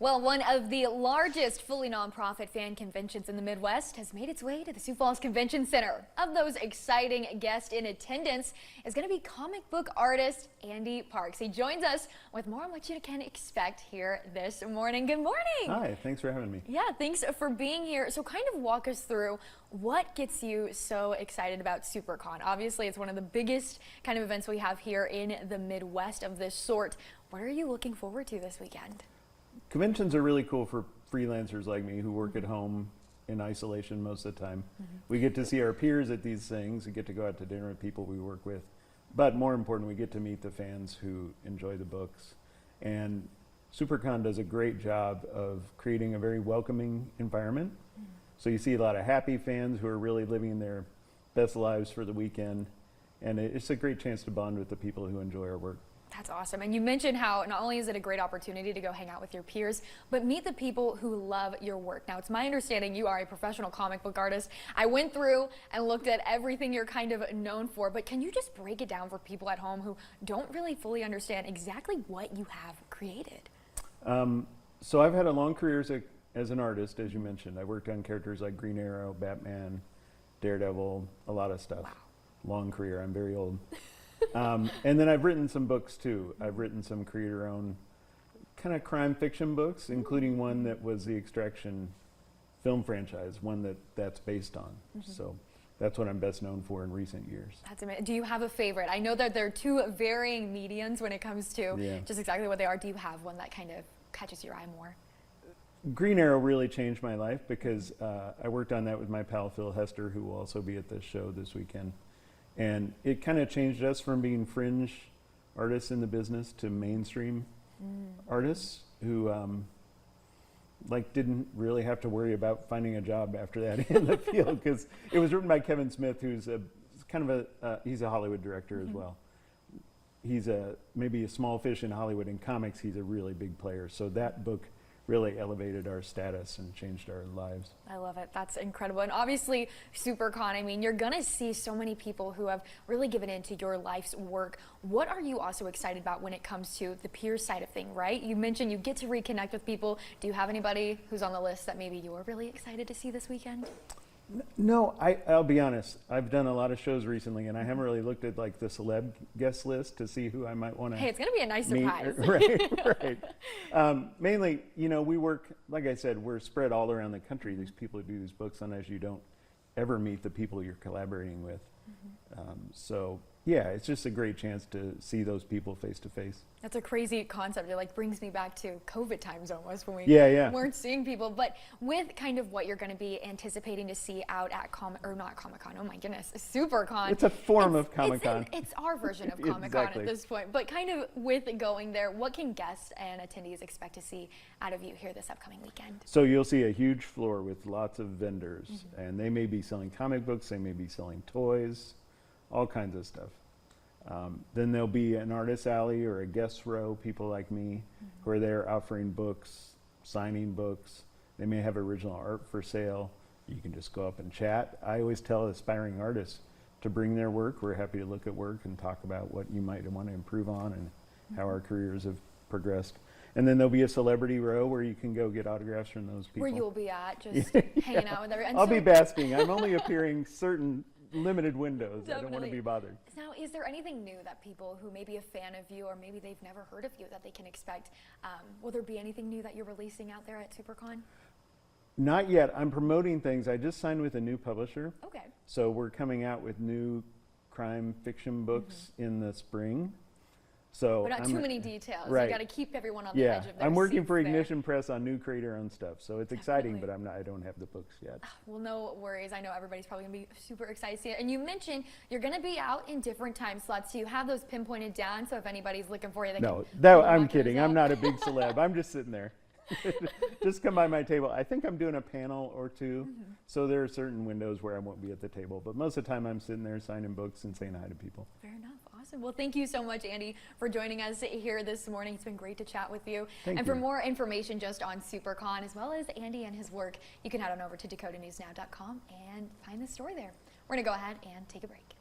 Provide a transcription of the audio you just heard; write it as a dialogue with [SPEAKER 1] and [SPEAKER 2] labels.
[SPEAKER 1] Well, one of the largest fully nonprofit fan conventions in the Midwest has made its way to the Sioux Falls Convention Center. Of those exciting guests in attendance is going to be comic book artist Ande Parks. He joins us with more on what you can expect here this morning. Good morning.
[SPEAKER 2] Hi, thanks for having me.
[SPEAKER 1] Yeah, thanks for being here. So kind of walk us through what gets you so excited about SiouxperCon. Obviously, it's one of the biggest kind of events we have here in the Midwest of this sort. What are you looking forward to this weekend?
[SPEAKER 2] Conventions are really cool for freelancers like me who work at home in isolation most of the time. We get to see our peers at these things. We get to go out to dinner with people we work with. But more important, we get to meet the fans who enjoy the books. And SiouxperCon does a great job of creating a very welcoming environment. So you see a lot of happy fans who are really living their best lives for the weekend. And it's a great chance to bond with the people who enjoy our work.
[SPEAKER 1] That's awesome. And you mentioned how not only is it a great opportunity to go hang out with your peers, but meet the people who love your work. Now, it's my understanding you are a professional comic book artist. I went through and looked at everything you're kind of known for, but can you just break it down for people at home who don't really fully understand exactly what you have created?
[SPEAKER 2] So I've had a long career as an artist, as you mentioned. I worked on characters like Green Arrow, Batman, Daredevil, a lot of stuff.
[SPEAKER 1] Wow.
[SPEAKER 2] Long career, I'm very old. And then I've written some books too. I've written some creator-owned kind of crime fiction books, including one that was the Extraction film franchise, one that's based on. So that's what I'm best known for in recent years.
[SPEAKER 1] That's amazing. Do you have a favorite? I know that there are two varying mediums when it comes to just exactly what they are. Do you have one that kind of catches your eye more?
[SPEAKER 2] Green Arrow really changed my life because I worked on that with my pal Phil Hester, who will also be at this show this weekend. And it kind of changed us from being fringe artists in the business to mainstream artists who didn't really have to worry about finding a job after that in the field, because it was written by Kevin Smith, who's he's a Hollywood director as well. He's maybe a small fish in Hollywood. In comics, he's a really big player. So that book really elevated our status and changed our lives.
[SPEAKER 1] I love it. That's incredible. And obviously, SiouxperCon, I mean, you're going to see so many people who have really given into your life's work. What are you also excited about when it comes to the peer side of thing, right? You mentioned you get to reconnect with people. Do you have anybody who's on the list that maybe you're really excited to see this weekend?
[SPEAKER 2] No, I'll be honest. I've done a lot of shows recently, and I haven't really looked at like the celeb guest list to see who I might want to.
[SPEAKER 1] Hey, it's going to be a nice surprise.
[SPEAKER 2] Right. Mainly, you know, we work, like I said, we're spread all around the country. These people who do these books, sometimes you don't ever meet the people you're collaborating with. So yeah, it's just a great chance to see those people face to face. That's
[SPEAKER 1] a crazy concept. It like brings me back to COVID times almost, when we weren't seeing people. But with kind of what you're going to be anticipating to see out at not Comic-Con, oh my goodness, SiouxperCon.
[SPEAKER 2] It's a form of Comic-Con.
[SPEAKER 1] It's our version of Comic-Con at this point. But kind of with going there, what can guests and attendees expect to see out of you here this upcoming weekend?
[SPEAKER 2] So you'll see a huge floor with lots of vendors, and they may be selling comic books, they may be selling toys, all kinds of stuff. Then there'll be an artist alley or a guest row, people like me who are there offering books, signing books. They may have original art for sale. You can just go up and chat. I always tell aspiring artists to bring their work. We're happy to look at work and talk about what you might want to improve on and how our careers have progressed. And then there'll be a celebrity row where you can go get autographs from those people.
[SPEAKER 1] Where you'll be at, just hanging out with everyone.
[SPEAKER 2] I'll be basking. I'm only appearing certain limited windows.
[SPEAKER 1] Definitely.
[SPEAKER 2] I don't want to be bothered.
[SPEAKER 1] Now, is there anything new that people who may be a fan of you or maybe they've never heard of you that they can expect? Will there be anything new that you're releasing out there at SiouxperCon?
[SPEAKER 2] Not yet. I'm promoting things. I just signed with a new publisher.
[SPEAKER 1] Okay.
[SPEAKER 2] So we're coming out with new crime fiction books in the spring. So
[SPEAKER 1] but not too many details.
[SPEAKER 2] Right.
[SPEAKER 1] You got to keep everyone on the edge of their
[SPEAKER 2] I'm working
[SPEAKER 1] seats
[SPEAKER 2] for
[SPEAKER 1] there.
[SPEAKER 2] Ignition Press on new creator-owned stuff. So it's exciting, but I don't have the books yet.
[SPEAKER 1] Well, no worries. I know everybody's probably going to be super excited to see it. And you mentioned you're going to be out in different time slots. So you have those pinpointed down. So if anybody's looking for you, they can
[SPEAKER 2] I'm kidding. I'm not a big celeb. I'm just sitting there. Just come by my table. I think I'm doing a panel or two. So there are certain windows where I won't be at the table. But most of the time I'm sitting there signing books and saying hi to people.
[SPEAKER 1] Fair enough. Awesome. Well, thank you so much, Ande, for joining us here this morning. It's been great to chat with you.
[SPEAKER 2] Thank you.
[SPEAKER 1] For more information just on SiouxperCon as well as Ande and his work, you can head on over to dakotanewsnow.com and find the story there. We're going to go ahead and take a break.